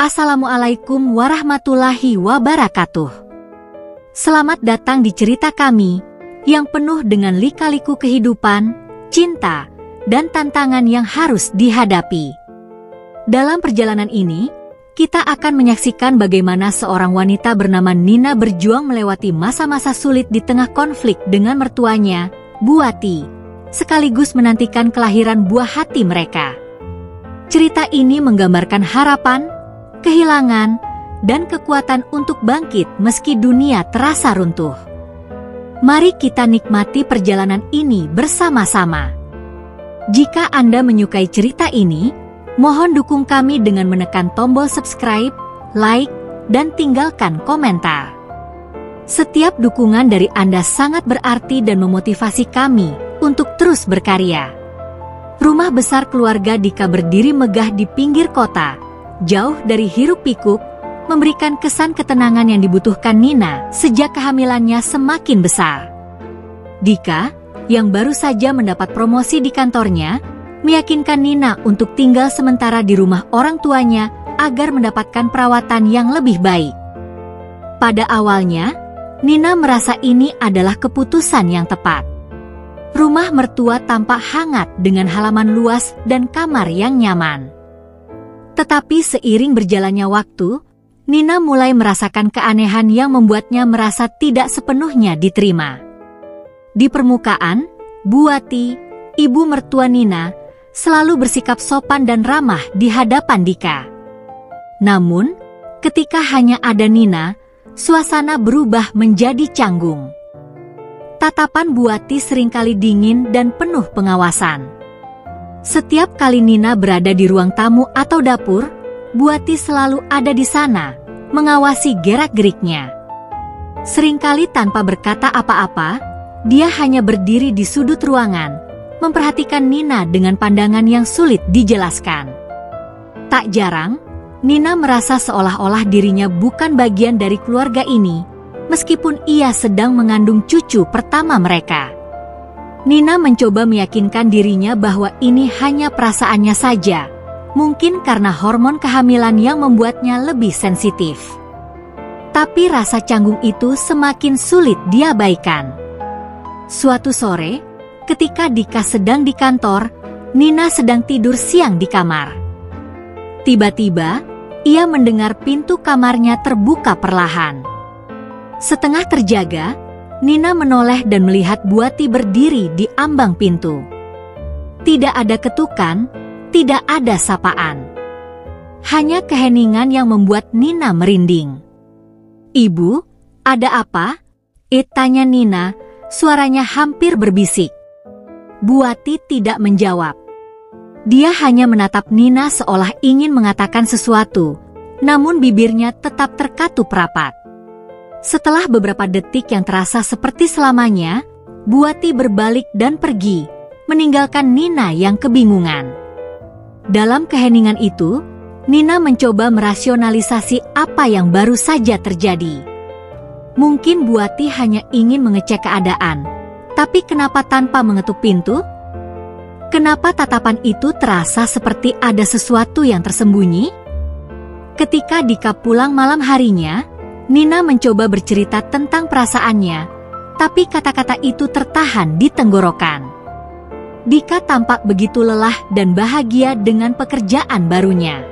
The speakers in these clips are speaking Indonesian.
Assalamualaikum warahmatullahi wabarakatuh. Selamat datang di cerita kami yang penuh dengan lika-liku kehidupan, cinta, dan tantangan yang harus dihadapi. Dalam perjalanan ini, kita akan menyaksikan bagaimana seorang wanita bernama Nina berjuang melewati masa-masa sulit di tengah konflik dengan mertuanya, Buati, sekaligus menantikan kelahiran buah hati mereka. Cerita ini menggambarkan harapan, kehilangan, dan kekuatan untuk bangkit meski dunia terasa runtuh. Mari kita nikmati perjalanan ini bersama-sama. Jika Anda menyukai cerita ini, mohon dukung kami dengan menekan tombol subscribe, like, dan tinggalkan komentar. Setiap dukungan dari Anda sangat berarti dan memotivasi kami untuk terus berkarya. Rumah besar keluarga Dika berdiri megah di pinggir kota, jauh dari hiruk-pikuk, memberikan kesan ketenangan yang dibutuhkan Nina sejak kehamilannya semakin besar. Dika, yang baru saja mendapat promosi di kantornya, meyakinkan Nina untuk tinggal sementara di rumah orang tuanya agar mendapatkan perawatan yang lebih baik. Pada awalnya, Nina merasa ini adalah keputusan yang tepat. Rumah mertua tampak hangat dengan halaman luas dan kamar yang nyaman. Tetapi seiring berjalannya waktu, Nina mulai merasakan keanehan yang membuatnya merasa tidak sepenuhnya diterima. Di permukaan, Buati, ibu mertua Nina, selalu bersikap sopan dan ramah di hadapan Dika. Namun, ketika hanya ada Nina, suasana berubah menjadi canggung. Tatapan Buati seringkali dingin dan penuh pengawasan. Setiap kali Nina berada di ruang tamu atau dapur, Buati selalu ada di sana, mengawasi gerak-geriknya. Seringkali tanpa berkata apa-apa, dia hanya berdiri di sudut ruangan, memperhatikan Nina dengan pandangan yang sulit dijelaskan. Tak jarang, Nina merasa seolah-olah dirinya bukan bagian dari keluarga ini, meskipun ia sedang mengandung cucu pertama mereka. Nina mencoba meyakinkan dirinya bahwa ini hanya perasaannya saja, mungkin karena hormon kehamilan yang membuatnya lebih sensitif. Tapi rasa canggung itu semakin sulit diabaikan. Suatu sore, ketika Dika sedang di kantor, Nina sedang tidur siang di kamar. Tiba-tiba, ia mendengar pintu kamarnya terbuka perlahan. Setengah terjaga, Nina menoleh dan melihat Buati berdiri di ambang pintu. Tidak ada ketukan, tidak ada sapaan. Hanya keheningan yang membuat Nina merinding. "Ibu, ada apa?" tanya Nina, suaranya hampir berbisik. Buati tidak menjawab. Dia hanya menatap Nina seolah ingin mengatakan sesuatu, namun bibirnya tetap terkatup rapat. Setelah beberapa detik yang terasa seperti selamanya, Buati berbalik dan pergi, meninggalkan Nina yang kebingungan. Dalam keheningan itu, Nina mencoba merasionalisasi apa yang baru saja terjadi. Mungkin Buati hanya ingin mengecek keadaan, tapi kenapa tanpa mengetuk pintu? Kenapa tatapan itu terasa seperti ada sesuatu yang tersembunyi? Ketika Dika pulang malam harinya, Nina mencoba bercerita tentang perasaannya, tapi kata-kata itu tertahan di tenggorokan. Dika tampak begitu lelah dan bahagia dengan pekerjaan barunya.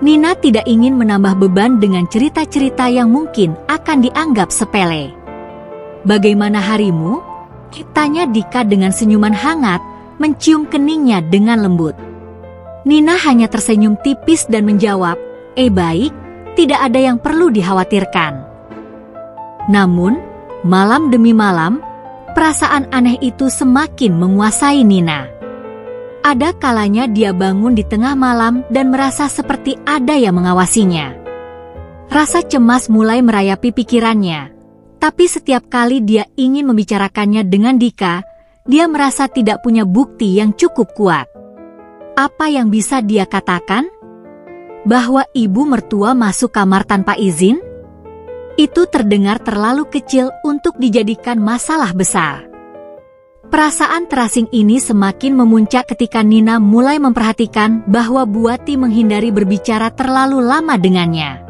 Nina tidak ingin menambah beban dengan cerita-cerita yang mungkin akan dianggap sepele. "Bagaimana harimu?" tanya Dika dengan senyuman hangat, mencium keningnya dengan lembut. Nina hanya tersenyum tipis dan menjawab, baik. Tidak ada yang perlu dikhawatirkan." Namun, malam demi malam, perasaan aneh itu semakin menguasai Nina. Ada kalanya dia bangun di tengah malam dan merasa seperti ada yang mengawasinya. Rasa cemas mulai merayapi pikirannya, tapi setiap kali dia ingin membicarakannya dengan Dika, dia merasa tidak punya bukti yang cukup kuat. Apa yang bisa dia katakan? Bahwa ibu mertua masuk kamar tanpa izin? Itu terdengar terlalu kecil untuk dijadikan masalah besar. Perasaan terasing ini semakin memuncak ketika Nina mulai memperhatikan bahwa Buati menghindari berbicara terlalu lama dengannya.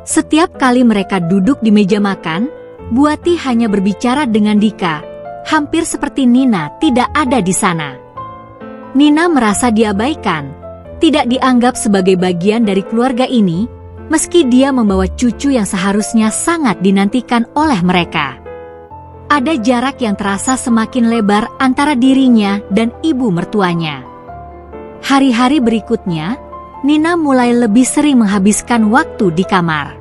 Setiap kali mereka duduk di meja makan, Buati hanya berbicara dengan Dika, hampir seperti Nina tidak ada di sana. Nina merasa diabaikan, tidak dianggap sebagai bagian dari keluarga ini, meski dia membawa cucu yang seharusnya sangat dinantikan oleh mereka. Ada jarak yang terasa semakin lebar antara dirinya dan ibu mertuanya. Hari-hari berikutnya, Nina mulai lebih sering menghabiskan waktu di kamar.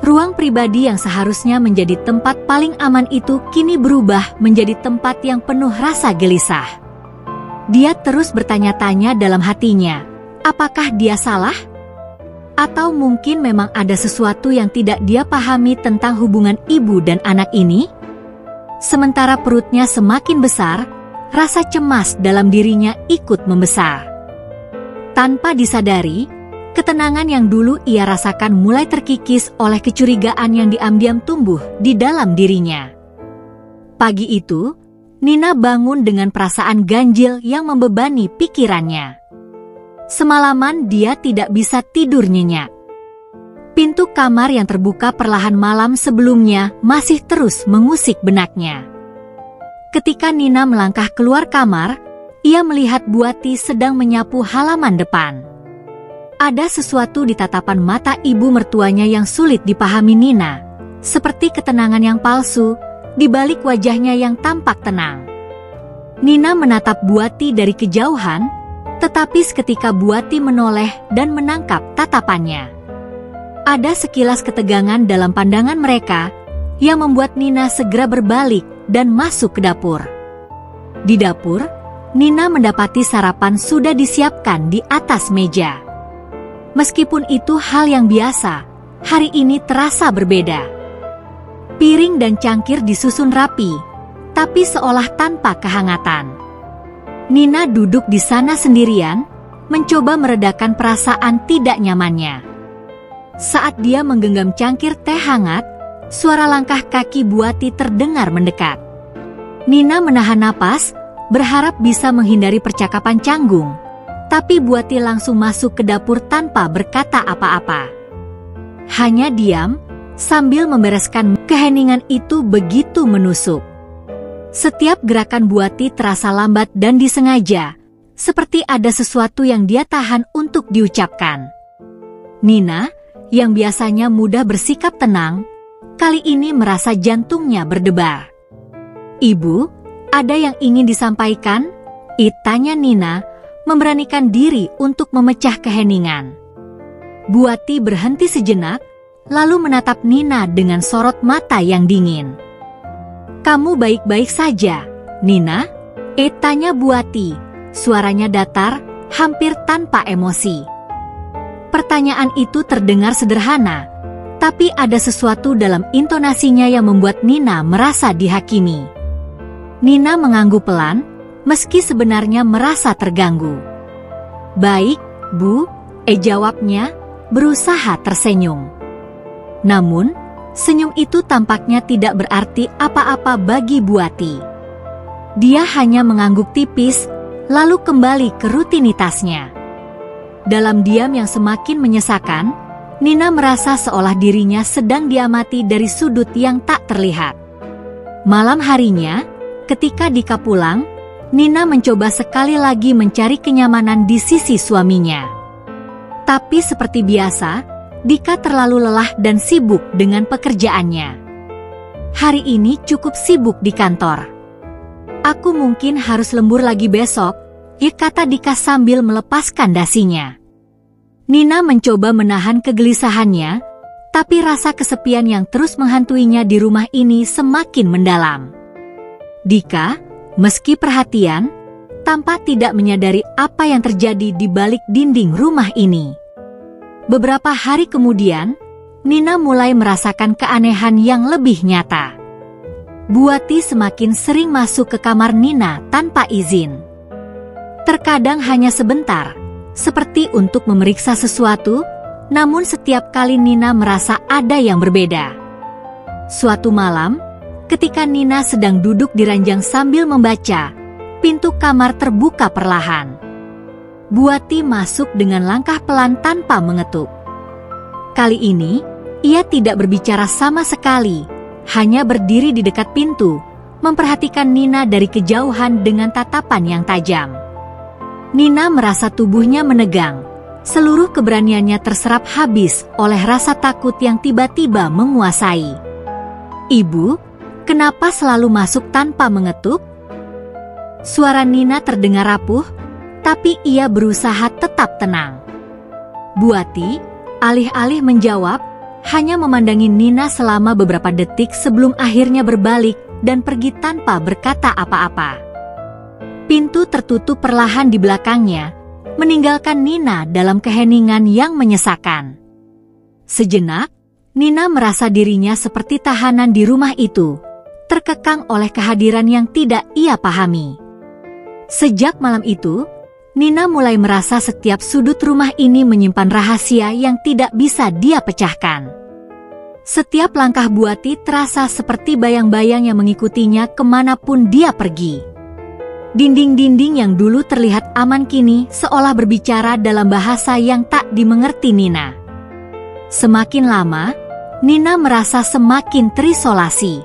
Ruang pribadi yang seharusnya menjadi tempat paling aman itu kini berubah menjadi tempat yang penuh rasa gelisah. Dia terus bertanya-tanya dalam hatinya, apakah dia salah? Atau mungkin memang ada sesuatu yang tidak dia pahami tentang hubungan ibu dan anak ini? Sementara perutnya semakin besar, rasa cemas dalam dirinya ikut membesar. Tanpa disadari, ketenangan yang dulu ia rasakan mulai terkikis oleh kecurigaan yang diam-diam tumbuh di dalam dirinya. Pagi itu, Nina bangun dengan perasaan ganjil yang membebani pikirannya. Semalaman dia tidak bisa tidur nyenyak. Pintu kamar yang terbuka perlahan malam sebelumnya masih terus mengusik benaknya. Ketika Nina melangkah keluar kamar, ia melihat Buati sedang menyapu halaman depan. Ada sesuatu di tatapan mata ibu mertuanya yang sulit dipahami Nina, seperti ketenangan yang palsu di balik wajahnya yang tampak tenang. Nina menatap Buati dari kejauhan, tetapi seketika Buati menoleh dan menangkap tatapannya. Ada sekilas ketegangan dalam pandangan mereka yang membuat Nina segera berbalik dan masuk ke dapur. Di dapur, Nina mendapati sarapan sudah disiapkan di atas meja. Meskipun itu hal yang biasa, hari ini terasa berbeda. Piring dan cangkir disusun rapi, tapi seolah tanpa kehangatan. Nina duduk di sana sendirian, mencoba meredakan perasaan tidak nyamannya. Saat dia menggenggam cangkir teh hangat, suara langkah kaki Buati terdengar mendekat. Nina menahan napas, berharap bisa menghindari percakapan canggung, tapi Buati langsung masuk ke dapur tanpa berkata apa-apa. Hanya diam, sambil membereskan keheningan itu begitu menusuk. Setiap gerakan Buati terasa lambat dan disengaja, seperti ada sesuatu yang dia tahan untuk diucapkan. Nina, yang biasanya mudah bersikap tenang, kali ini merasa jantungnya berdebar. "Ibu, ada yang ingin disampaikan?" tanya Nina, memberanikan diri untuk memecah keheningan. Buati berhenti sejenak, lalu menatap Nina dengan sorot mata yang dingin. "Kamu baik-baik saja, Nina?" tanya Buati, suaranya datar, hampir tanpa emosi. Pertanyaan itu terdengar sederhana, tapi ada sesuatu dalam intonasinya yang membuat Nina merasa dihakimi. Nina mengangguk pelan, meski sebenarnya merasa terganggu. "Baik, Bu," jawabnya, berusaha tersenyum. Namun, senyum itu tampaknya tidak berarti apa-apa bagi Buati. Dia hanya mengangguk tipis, lalu kembali ke rutinitasnya. Dalam diam yang semakin menyesakan, Nina merasa seolah dirinya sedang diamati dari sudut yang tak terlihat. Malam harinya, ketika Dika pulang, Nina mencoba sekali lagi mencari kenyamanan di sisi suaminya. Tapi seperti biasa, Dika terlalu lelah dan sibuk dengan pekerjaannya. "Hari ini cukup sibuk di kantor. Aku mungkin harus lembur lagi besok," kata Dika sambil melepaskan dasinya. Nina mencoba menahan kegelisahannya, tapi rasa kesepian yang terus menghantuinya di rumah ini semakin mendalam. Dika, meski perhatian, tampak tidak menyadari apa yang terjadi di balik dinding rumah ini. Beberapa hari kemudian, Nina mulai merasakan keanehan yang lebih nyata. Buati semakin sering masuk ke kamar Nina tanpa izin. Terkadang hanya sebentar, seperti untuk memeriksa sesuatu, namun setiap kali Nina merasa ada yang berbeda. Suatu malam, ketika Nina sedang duduk di ranjang sambil membaca, pintu kamar terbuka perlahan. Bu Ati masuk dengan langkah pelan tanpa mengetuk. Kali ini, ia tidak berbicara sama sekali, hanya berdiri di dekat pintu, memperhatikan Nina dari kejauhan dengan tatapan yang tajam. Nina merasa tubuhnya menegang, seluruh keberaniannya terserap habis oleh rasa takut yang tiba-tiba menguasai. "Ibu, kenapa selalu masuk tanpa mengetuk?" Suara Nina terdengar rapuh, tapi ia berusaha tetap tenang. Bu Ati, alih-alih menjawab, hanya memandangi Nina selama beberapa detik sebelum akhirnya berbalik dan pergi tanpa berkata apa-apa. Pintu tertutup perlahan di belakangnya, meninggalkan Nina dalam keheningan yang menyesakan. Sejenak, Nina merasa dirinya seperti tahanan di rumah itu, terkekang oleh kehadiran yang tidak ia pahami. Sejak malam itu, Nina mulai merasa setiap sudut rumah ini menyimpan rahasia yang tidak bisa dia pecahkan. Setiap langkah Bu Ati terasa seperti bayang-bayang yang mengikutinya kemanapun dia pergi. Dinding-dinding yang dulu terlihat aman kini seolah berbicara dalam bahasa yang tak dimengerti Nina. Semakin lama, Nina merasa semakin terisolasi.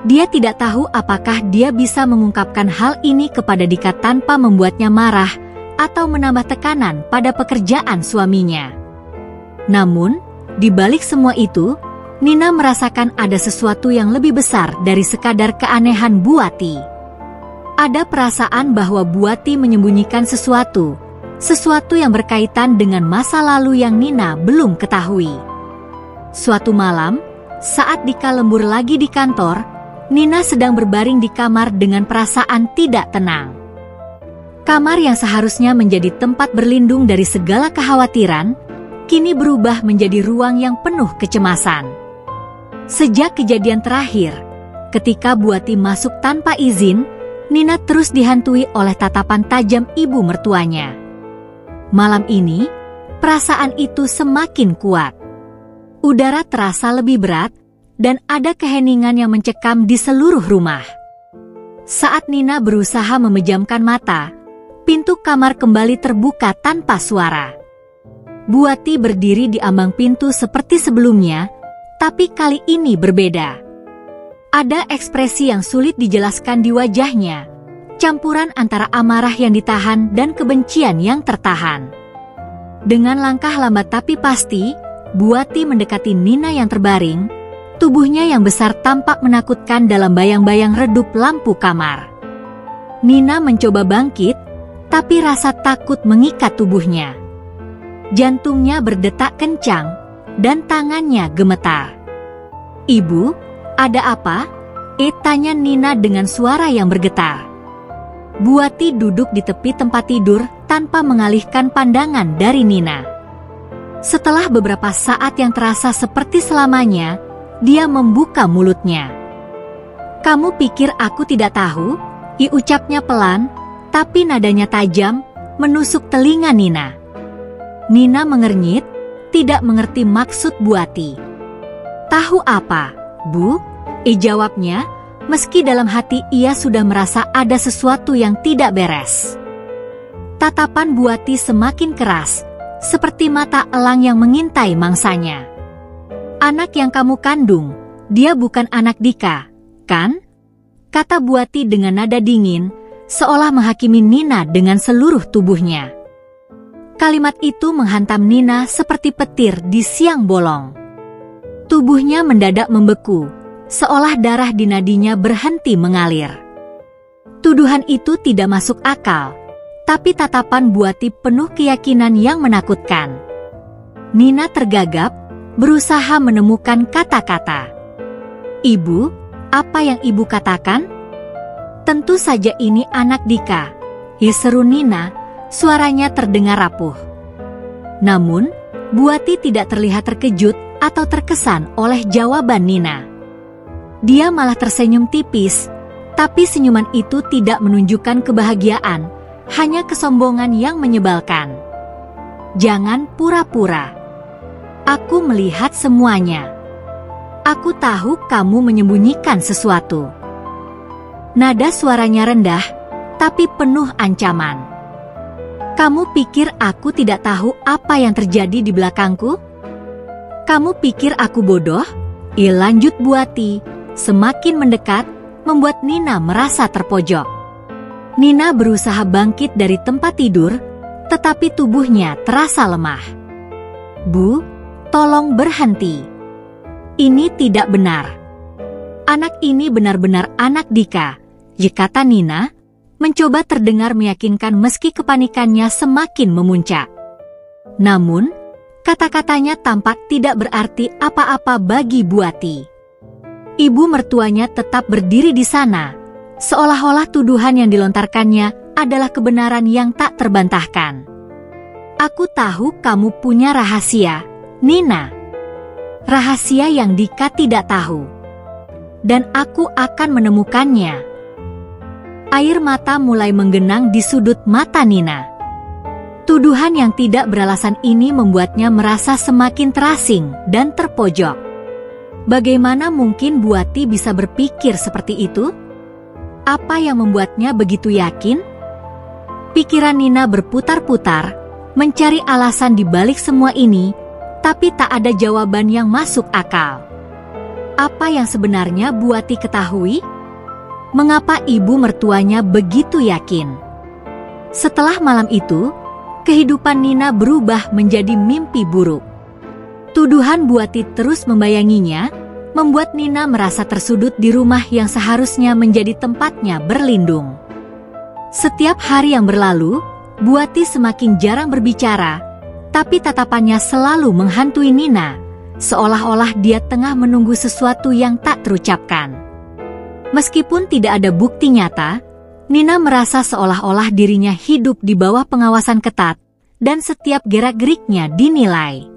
Dia tidak tahu apakah dia bisa mengungkapkan hal ini kepada Dika tanpa membuatnya marah atau menambah tekanan pada pekerjaan suaminya. Namun, di balik semua itu, Nina merasakan ada sesuatu yang lebih besar dari sekadar keanehan Bu Ati. Ada perasaan bahwa Bu Ati menyembunyikan sesuatu yang berkaitan dengan masa lalu yang Nina belum ketahui. Suatu malam, saat Dika lembur lagi di kantor, Nina sedang berbaring di kamar dengan perasaan tidak tenang. Kamar yang seharusnya menjadi tempat berlindung dari segala kekhawatiran, kini berubah menjadi ruang yang penuh kecemasan. Sejak kejadian terakhir, ketika Bu Ati masuk tanpa izin, Nina terus dihantui oleh tatapan tajam ibu mertuanya. Malam ini, perasaan itu semakin kuat. Udara terasa lebih berat, dan ada keheningan yang mencekam di seluruh rumah. Saat Nina berusaha memejamkan mata, pintu kamar kembali terbuka tanpa suara. Bu Ati berdiri di ambang pintu seperti sebelumnya, tapi kali ini berbeda. Ada ekspresi yang sulit dijelaskan di wajahnya, campuran antara amarah yang ditahan dan kebencian yang tertahan. Dengan langkah lambat tapi pasti, Bu Ati mendekati Nina yang terbaring. Tubuhnya yang besar tampak menakutkan dalam bayang-bayang redup lampu kamar. Nina mencoba bangkit, tapi rasa takut mengikat tubuhnya. Jantungnya berdetak kencang, dan tangannya gemetar. "Ibu, ada apa?" tanya Nina dengan suara yang bergetar. Bu Ati duduk di tepi tempat tidur tanpa mengalihkan pandangan dari Nina. Setelah beberapa saat yang terasa seperti selamanya, dia membuka mulutnya. "Kamu pikir aku tidak tahu?" ucapnya pelan, tapi nadanya tajam, menusuk telinga Nina. Nina mengernyit, tidak mengerti maksud Bu Ati. "Tahu apa, Bu?" jawabnya, meski dalam hati ia sudah merasa ada sesuatu yang tidak beres. Tatapan Bu Ati semakin keras, seperti mata elang yang mengintai mangsanya. "Anak yang kamu kandung, dia bukan anak Dika, kan?" kata Bu Ati dengan nada dingin, seolah menghakimi Nina dengan seluruh tubuhnya. Kalimat itu menghantam Nina seperti petir di siang bolong. Tubuhnya mendadak membeku, seolah darah di nadinya berhenti mengalir. Tuduhan itu tidak masuk akal, tapi tatapan Bu Ati penuh keyakinan yang menakutkan. Nina tergagap, berusaha menemukan kata-kata. "Ibu, apa yang ibu katakan?" "Tentu saja ini anak Dika," seru Nina, suaranya terdengar rapuh. Namun, Bu Ati tidak terlihat terkejut atau terkesan oleh jawaban Nina. Dia malah tersenyum tipis, tapi senyuman itu tidak menunjukkan kebahagiaan, hanya kesombongan yang menyebalkan. "Jangan pura-pura. Aku melihat semuanya." Aku tahu kamu menyembunyikan sesuatu. Nada suaranya rendah, tapi penuh ancaman. Kamu pikir aku tidak tahu apa yang terjadi di belakangku? Kamu pikir aku bodoh? Lanjut Buati, semakin mendekat, membuat Nina merasa terpojok. Nina berusaha bangkit dari tempat tidur, tetapi tubuhnya terasa lemah. Bu, tolong berhenti. Ini tidak benar. Anak ini benar-benar anak Dika, kata Nina, mencoba terdengar meyakinkan meski kepanikannya semakin memuncak. Namun, kata-katanya tampak tidak berarti apa-apa bagi Buati. Ibu mertuanya tetap berdiri di sana, seolah-olah tuduhan yang dilontarkannya adalah kebenaran yang tak terbantahkan. Aku tahu kamu punya rahasia, Nina. Rahasia yang Dika tidak tahu. Dan aku akan menemukannya. Air mata mulai menggenang di sudut mata Nina. Tuduhan yang tidak beralasan ini membuatnya merasa semakin terasing dan terpojok. Bagaimana mungkin Buati bisa berpikir seperti itu? Apa yang membuatnya begitu yakin? Pikiran Nina berputar-putar, mencari alasan di balik semua ini, tapi tak ada jawaban yang masuk akal. Apa yang sebenarnya Buati ketahui? Mengapa ibu mertuanya begitu yakin? Setelah malam itu, kehidupan Nina berubah menjadi mimpi buruk. Tuduhan Buati terus membayanginya, membuat Nina merasa tersudut di rumah yang seharusnya menjadi tempatnya berlindung. Setiap hari yang berlalu, Buati semakin jarang berbicara, tapi tatapannya selalu menghantui Nina, seolah-olah dia tengah menunggu sesuatu yang tak terucapkan. Meskipun tidak ada bukti nyata, Nina merasa seolah-olah dirinya hidup di bawah pengawasan ketat, dan setiap gerak-geriknya dinilai.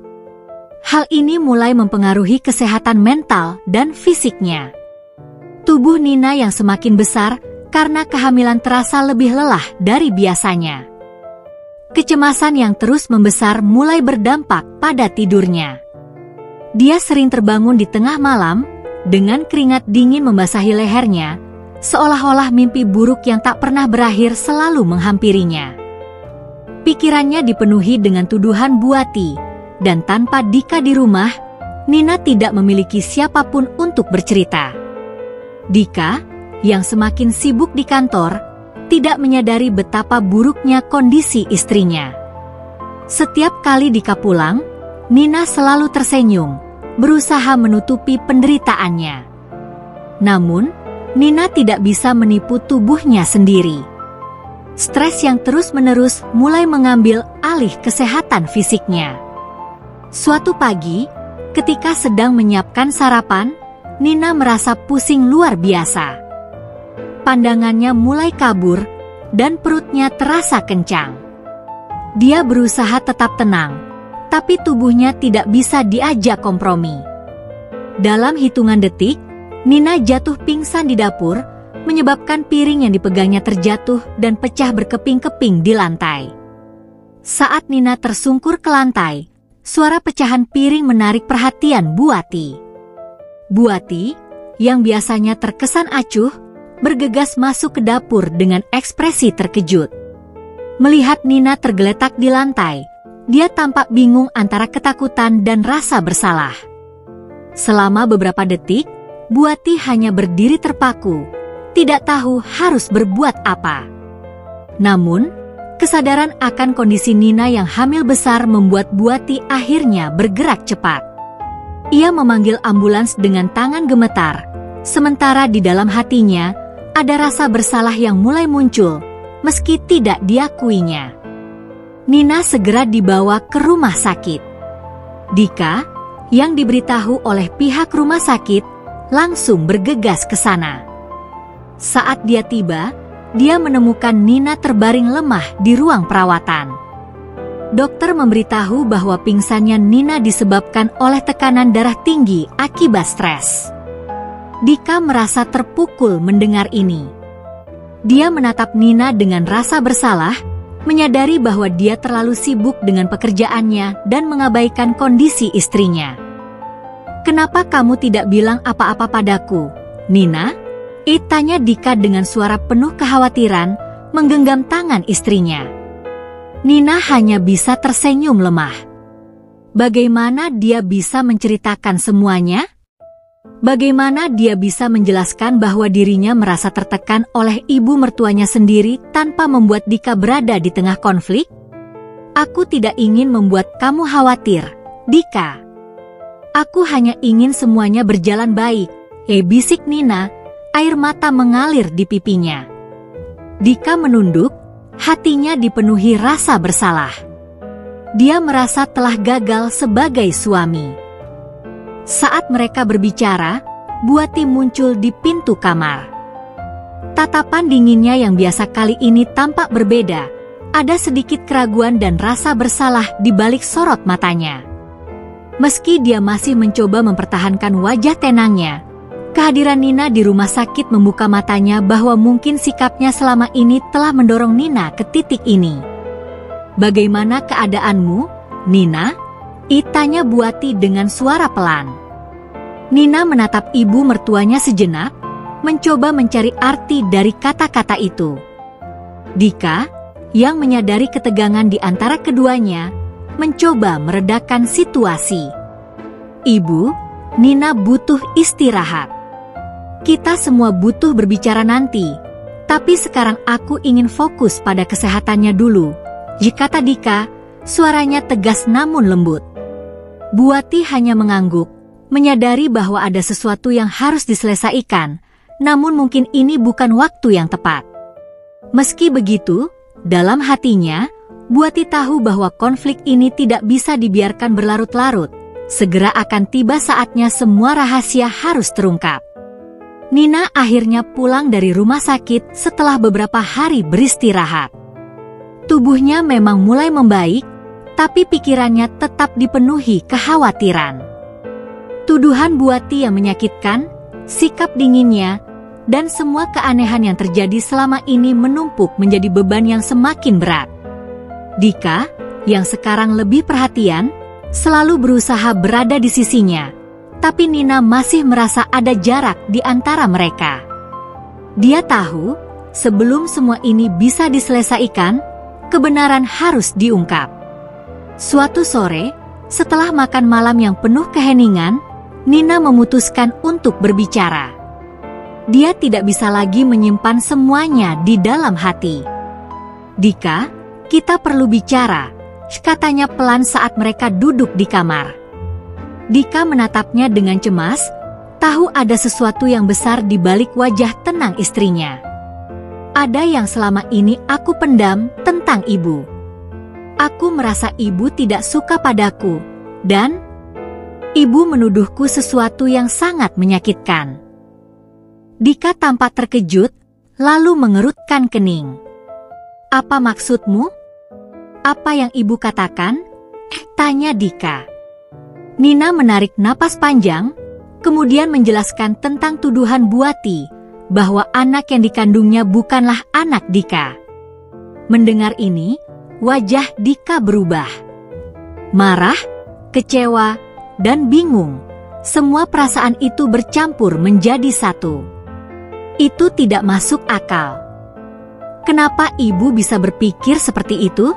Hal ini mulai mempengaruhi kesehatan mental dan fisiknya. Tubuh Nina yang semakin besar karena kehamilan terasa lebih lelah dari biasanya. Kecemasan yang terus membesar mulai berdampak pada tidurnya. Dia sering terbangun di tengah malam, dengan keringat dingin membasahi lehernya, seolah-olah mimpi buruk yang tak pernah berakhir selalu menghampirinya. Pikirannya dipenuhi dengan tuduhan Buati, dan tanpa Dika di rumah, Nina tidak memiliki siapapun untuk bercerita. Dika, yang semakin sibuk di kantor, tidak menyadari betapa buruknya kondisi istrinya. Setiap kali Dika pulang, Nina selalu tersenyum, berusaha menutupi penderitaannya. Namun, Nina tidak bisa menipu tubuhnya sendiri. Stres yang terus-menerus mulai mengambil alih kesehatan fisiknya. Suatu pagi, ketika sedang menyiapkan sarapan, Nina merasa pusing luar biasa. Pandangannya mulai kabur, dan perutnya terasa kencang. Dia berusaha tetap tenang, tapi tubuhnya tidak bisa diajak kompromi. Dalam hitungan detik, Nina jatuh pingsan di dapur, menyebabkan piring yang dipegangnya terjatuh dan pecah berkeping-keping di lantai. Saat Nina tersungkur ke lantai, suara pecahan piring menarik perhatian Buati. Buati, yang biasanya terkesan acuh, bergegas masuk ke dapur dengan ekspresi terkejut. Melihat Nina tergeletak di lantai, dia tampak bingung antara ketakutan dan rasa bersalah. Selama beberapa detik, Buati hanya berdiri terpaku, tidak tahu harus berbuat apa. Namun, kesadaran akan kondisi Nina yang hamil besar membuat Buati akhirnya bergerak cepat. Ia memanggil ambulans dengan tangan gemetar, sementara di dalam hatinya, ada rasa bersalah yang mulai muncul, meski tidak diakuinya. Nina segera dibawa ke rumah sakit. Dika, yang diberitahu oleh pihak rumah sakit, langsung bergegas ke sana. Saat dia tiba, dia menemukan Nina terbaring lemah di ruang perawatan. Dokter memberitahu bahwa pingsannya Nina disebabkan oleh tekanan darah tinggi akibat stres. Dika merasa terpukul mendengar ini. Dia menatap Nina dengan rasa bersalah, menyadari bahwa dia terlalu sibuk dengan pekerjaannya dan mengabaikan kondisi istrinya. Kenapa kamu tidak bilang apa-apa padaku, Nina? Tanya Dika dengan suara penuh kekhawatiran, menggenggam tangan istrinya. Nina hanya bisa tersenyum lemah. Bagaimana dia bisa menceritakan semuanya? Bagaimana dia bisa menjelaskan bahwa dirinya merasa tertekan oleh ibu mertuanya sendiri tanpa membuat Dika berada di tengah konflik? Aku tidak ingin membuat kamu khawatir, Dika. Aku hanya ingin semuanya berjalan baik, bisik Nina, air mata mengalir di pipinya. Dika menunduk, hatinya dipenuhi rasa bersalah. Dia merasa telah gagal sebagai suami. Saat mereka berbicara, Buati muncul di pintu kamar. Tatapan dinginnya yang biasa kali ini tampak berbeda. Ada sedikit keraguan dan rasa bersalah di balik sorot matanya. Meski dia masih mencoba mempertahankan wajah tenangnya, kehadiran Nina di rumah sakit membuka matanya bahwa mungkin sikapnya selama ini telah mendorong Nina ke titik ini. Bagaimana keadaanmu, Nina? Tanya Buati dengan suara pelan. Nina menatap ibu mertuanya sejenak, mencoba mencari arti dari kata-kata itu. Dika, yang menyadari ketegangan di antara keduanya, mencoba meredakan situasi. Ibu, Nina butuh istirahat. Kita semua butuh berbicara nanti, tapi sekarang aku ingin fokus pada kesehatannya dulu, kata Dika, suaranya tegas namun lembut. Buati hanya mengangguk, menyadari bahwa ada sesuatu yang harus diselesaikan, namun mungkin ini bukan waktu yang tepat. Meski begitu, dalam hatinya, Buati tahu bahwa konflik ini tidak bisa dibiarkan berlarut-larut. Segera akan tiba saatnya semua rahasia harus terungkap. Nina akhirnya pulang dari rumah sakit setelah beberapa hari beristirahat. Tubuhnya memang mulai membaik, tapi pikirannya tetap dipenuhi kekhawatiran. Tuduhan Buati yang menyakitkan, sikap dinginnya, dan semua keanehan yang terjadi selama ini menumpuk menjadi beban yang semakin berat. Dika, yang sekarang lebih perhatian, selalu berusaha berada di sisinya, tapi Nina masih merasa ada jarak di antara mereka. Dia tahu, sebelum semua ini bisa diselesaikan, kebenaran harus diungkap. Suatu sore, setelah makan malam yang penuh keheningan, Nina memutuskan untuk berbicara. Dia tidak bisa lagi menyimpan semuanya di dalam hati. Dika, kita perlu bicara, katanya pelan saat mereka duduk di kamar. Dika menatapnya dengan cemas, tahu ada sesuatu yang besar di balik wajah tenang istrinya. Ada yang selama ini aku pendam tentang ibu. Aku merasa ibu tidak suka padaku, dan ibu menuduhku sesuatu yang sangat menyakitkan. Dika tampak terkejut, lalu mengerutkan kening. Apa maksudmu? Apa yang ibu katakan? Tanya Dika. Nina menarik napas panjang, kemudian menjelaskan tentang tuduhan Buati, bahwa anak yang dikandungnya bukanlah anak Dika. Mendengar ini, wajah Dika berubah. Marah, kecewa, dan bingung. Semua perasaan itu bercampur menjadi satu. Itu tidak masuk akal. Kenapa ibu bisa berpikir seperti itu?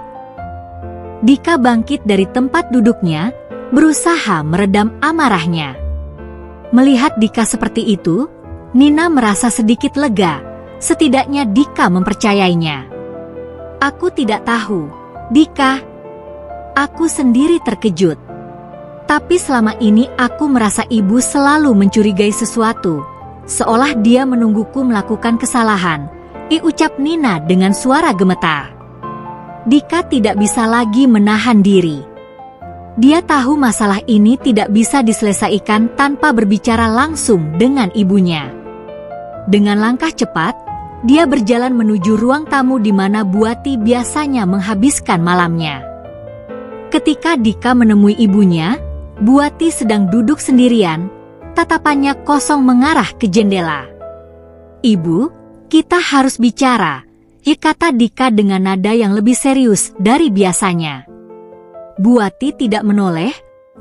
Dika bangkit dari tempat duduknya, berusaha meredam amarahnya. Melihat Dika seperti itu, Nina merasa sedikit lega, setidaknya Dika mempercayainya. Aku tidak tahu, Dika. Aku sendiri terkejut. Tapi selama ini aku merasa ibu selalu mencurigai sesuatu, seolah dia menungguku melakukan kesalahan, ucap Nina dengan suara gemetar. Dika tidak bisa lagi menahan diri. Dia tahu masalah ini tidak bisa diselesaikan tanpa berbicara langsung dengan ibunya. Dengan langkah cepat, dia berjalan menuju ruang tamu di mana Buati biasanya menghabiskan malamnya. Ketika Dika menemui ibunya, Buati sedang duduk sendirian, tatapannya kosong mengarah ke jendela. Ibu, kita harus bicara, kata Dika dengan nada yang lebih serius dari biasanya. Buati tidak menoleh,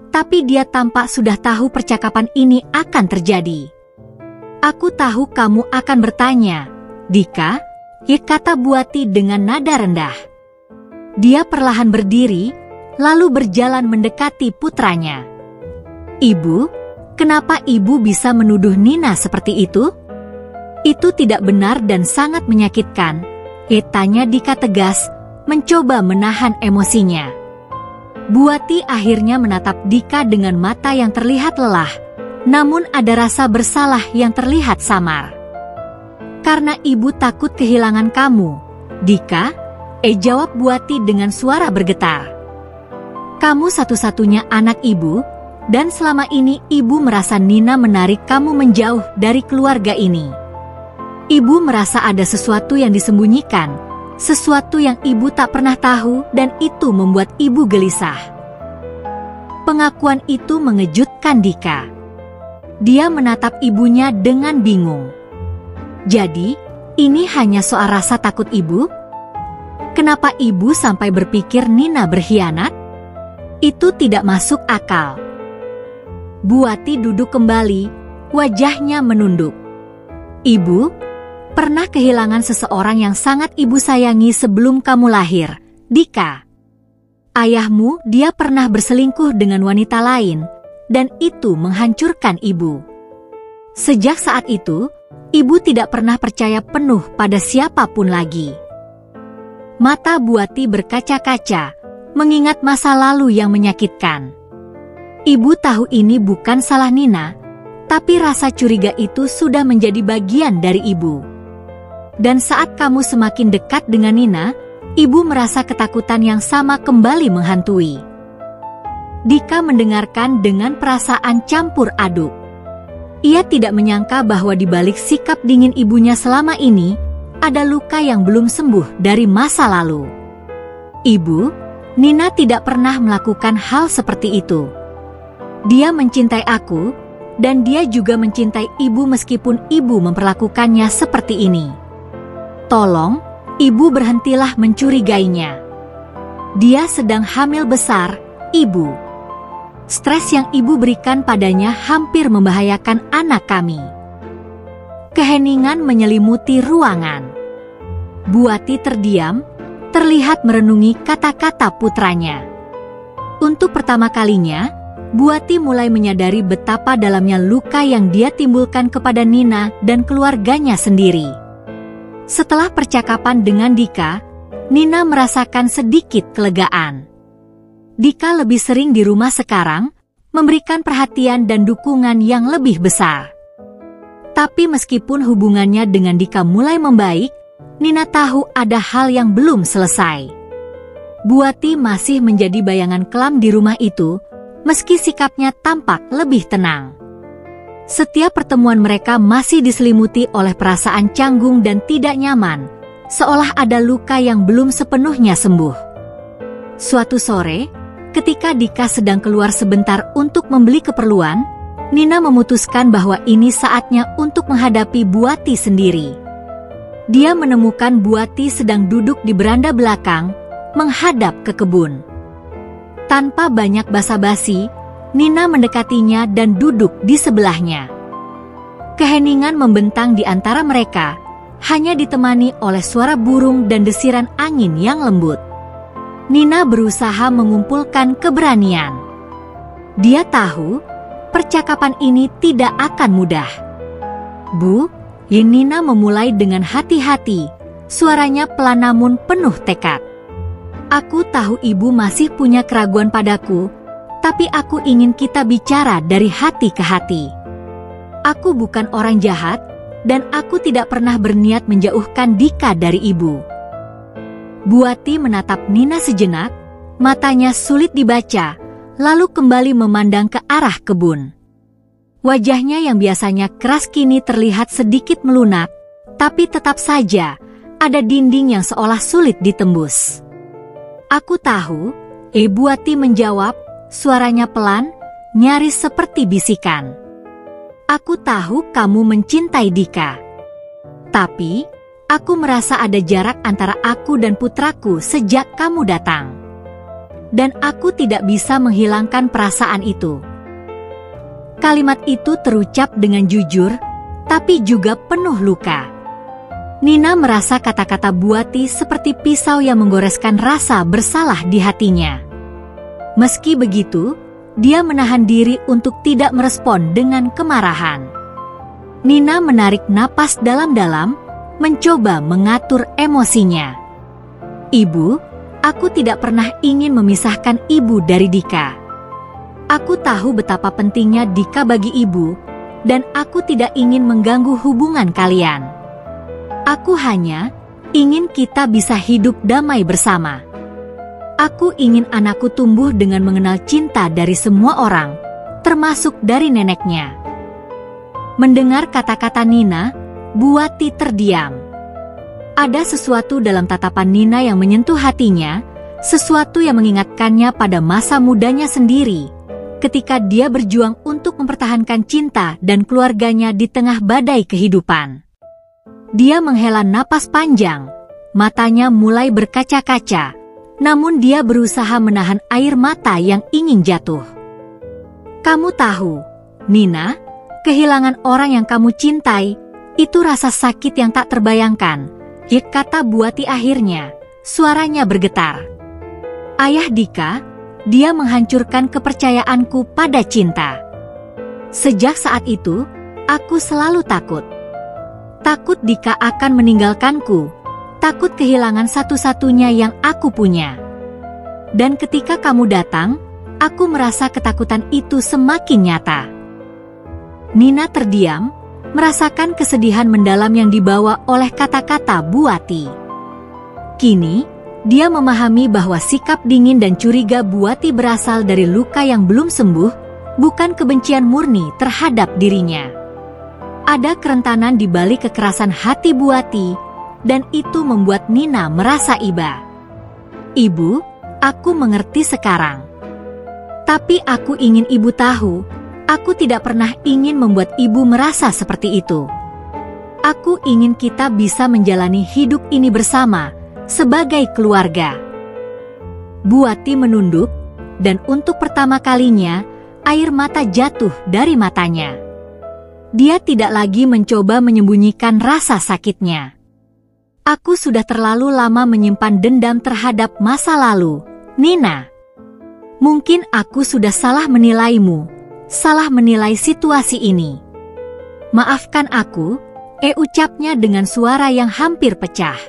tapi dia tampak sudah tahu percakapan ini akan terjadi. Aku tahu kamu akan bertanya, Dika, ya, kata Buati dengan nada rendah. Dia perlahan berdiri, lalu berjalan mendekati putranya. Ibu, kenapa ibu bisa menuduh Nina seperti itu? Itu tidak benar dan sangat menyakitkan, tanya Dika tegas, mencoba menahan emosinya. Buati akhirnya menatap Dika dengan mata yang terlihat lelah, namun ada rasa bersalah yang terlihat samar. Karena ibu takut kehilangan kamu, Dika, jawab Buati dengan suara bergetar. Kamu satu-satunya anak ibu, dan selama ini ibu merasa Nina menarik kamu menjauh dari keluarga ini. Ibu merasa ada sesuatu yang disembunyikan, sesuatu yang ibu tak pernah tahu, dan itu membuat ibu gelisah. Pengakuan itu mengejutkan Dika. Dia menatap ibunya dengan bingung. Jadi, ini hanya soal rasa takut ibu? Kenapa ibu sampai berpikir Nina berkhianat? Itu tidak masuk akal. Buati duduk kembali, wajahnya menunduk. Ibu pernah kehilangan seseorang yang sangat ibu sayangi sebelum kamu lahir, Dika. Ayahmu, dia pernah berselingkuh dengan wanita lain, dan itu menghancurkan ibu. Sejak saat itu, ibu tidak pernah percaya penuh pada siapapun lagi. Mata Buati berkaca-kaca, mengingat masa lalu yang menyakitkan. Ibu tahu ini bukan salah Nina, tapi rasa curiga itu sudah menjadi bagian dari ibu. Dan saat kamu semakin dekat dengan Nina, ibu merasa ketakutan yang sama kembali menghantui. Dika mendengarkan dengan perasaan campur aduk. Ia tidak menyangka bahwa di balik sikap dingin ibunya selama ini, ada luka yang belum sembuh dari masa lalu. Ibu, Nina tidak pernah melakukan hal seperti itu. Dia mencintai aku, dan dia juga mencintai ibu meskipun ibu memperlakukannya seperti ini. Tolong, ibu berhentilah mencurigainya. Dia sedang hamil besar, ibu. Stres yang ibu berikan padanya hampir membahayakan anak kami. Keheningan menyelimuti ruangan. Buati terdiam, terlihat merenungi kata-kata putranya. Untuk pertama kalinya, Buati mulai menyadari betapa dalamnya luka yang dia timbulkan kepada Nina dan keluarganya sendiri. Setelah percakapan dengan Dika, Nina merasakan sedikit kelegaan. Dika lebih sering di rumah sekarang, memberikan perhatian dan dukungan yang lebih besar. Tapi meskipun hubungannya dengan Dika mulai membaik, Nina tahu ada hal yang belum selesai. Buati masih menjadi bayangan kelam di rumah itu, meski sikapnya tampak lebih tenang. Setiap pertemuan mereka masih diselimuti oleh perasaan canggung dan tidak nyaman, seolah ada luka yang belum sepenuhnya sembuh. Suatu sore, ketika Dika sedang keluar sebentar untuk membeli keperluan, Nina memutuskan bahwa ini saatnya untuk menghadapi Buati sendiri. Dia menemukan Buati sedang duduk di beranda belakang, menghadap ke kebun. Tanpa banyak basa-basi, Nina mendekatinya dan duduk di sebelahnya. Keheningan membentang di antara mereka, hanya ditemani oleh suara burung dan desiran angin yang lembut. Nina berusaha mengumpulkan keberanian. Dia tahu, percakapan ini tidak akan mudah. Bu, Nina memulai dengan hati-hati, suaranya pelan namun penuh tekad. Aku tahu ibu masih punya keraguan padaku, tapi aku ingin kita bicara dari hati ke hati. Aku bukan orang jahat, dan aku tidak pernah berniat menjauhkan Dika dari ibu. Buati menatap Nina sejenak, matanya sulit dibaca, lalu kembali memandang ke arah kebun. Wajahnya yang biasanya keras kini terlihat sedikit melunak, tapi tetap saja ada dinding yang seolah sulit ditembus. Aku tahu, Buati menjawab, suaranya pelan, nyaris seperti bisikan. Aku tahu kamu mencintai Dika. Tapi, aku merasa ada jarak antara aku dan putraku sejak kamu datang. dan aku tidak bisa menghilangkan perasaan itu." Kalimat itu terucap dengan jujur, tapi juga penuh luka. Nina merasa kata-kata Bu Wati seperti pisau yang menggoreskan rasa bersalah di hatinya. Meski begitu, dia menahan diri untuk tidak merespon dengan kemarahan. Nina menarik napas dalam-dalam, mencoba mengatur emosinya. "Ibu, aku tidak pernah ingin memisahkan ibu dari Dika. Aku tahu betapa pentingnya Dika bagi ibu, dan aku tidak ingin mengganggu hubungan kalian. Aku hanya ingin kita bisa hidup damai bersama. Aku ingin anakku tumbuh dengan mengenal cinta dari semua orang, termasuk dari neneknya." Mendengar kata-kata Nina, Bu Wati terdiam. Ada sesuatu dalam tatapan Nina yang menyentuh hatinya, sesuatu yang mengingatkannya pada masa mudanya sendiri, ketika dia berjuang untuk mempertahankan cinta dan keluarganya di tengah badai kehidupan. Dia menghela napas panjang, matanya mulai berkaca-kaca, namun dia berusaha menahan air mata yang ingin jatuh. "Kamu tahu, Nina, kehilangan orang yang kamu cintai, itu rasa sakit yang tak terbayangkan," kata Bu Wati akhirnya, suaranya bergetar. "Ayah Dika, dia menghancurkan kepercayaanku pada cinta. Sejak saat itu, aku selalu takut. Takut Dika akan meninggalkanku, takut kehilangan satu-satunya yang aku punya. Dan ketika kamu datang, aku merasa ketakutan itu semakin nyata." Nina terdiam, merasakan kesedihan mendalam yang dibawa oleh kata-kata Bu Wati. Kini, dia memahami bahwa sikap dingin dan curiga Bu Wati berasal dari luka yang belum sembuh, bukan kebencian murni terhadap dirinya. Ada kerentanan di balik kekerasan hati Bu Wati, dan itu membuat Nina merasa iba. "Ibu, aku mengerti sekarang. Tapi aku ingin ibu tahu, aku tidak pernah ingin membuat ibu merasa seperti itu. Aku ingin kita bisa menjalani hidup ini bersama, sebagai keluarga." Bu Wati menunduk, dan untuk pertama kalinya, air mata jatuh dari matanya. Dia tidak lagi mencoba menyembunyikan rasa sakitnya. "Aku sudah terlalu lama menyimpan dendam terhadap masa lalu, Nina. Mungkin aku sudah salah menilaimu, salah menilai situasi ini. Maafkan aku," ucapnya dengan suara yang hampir pecah.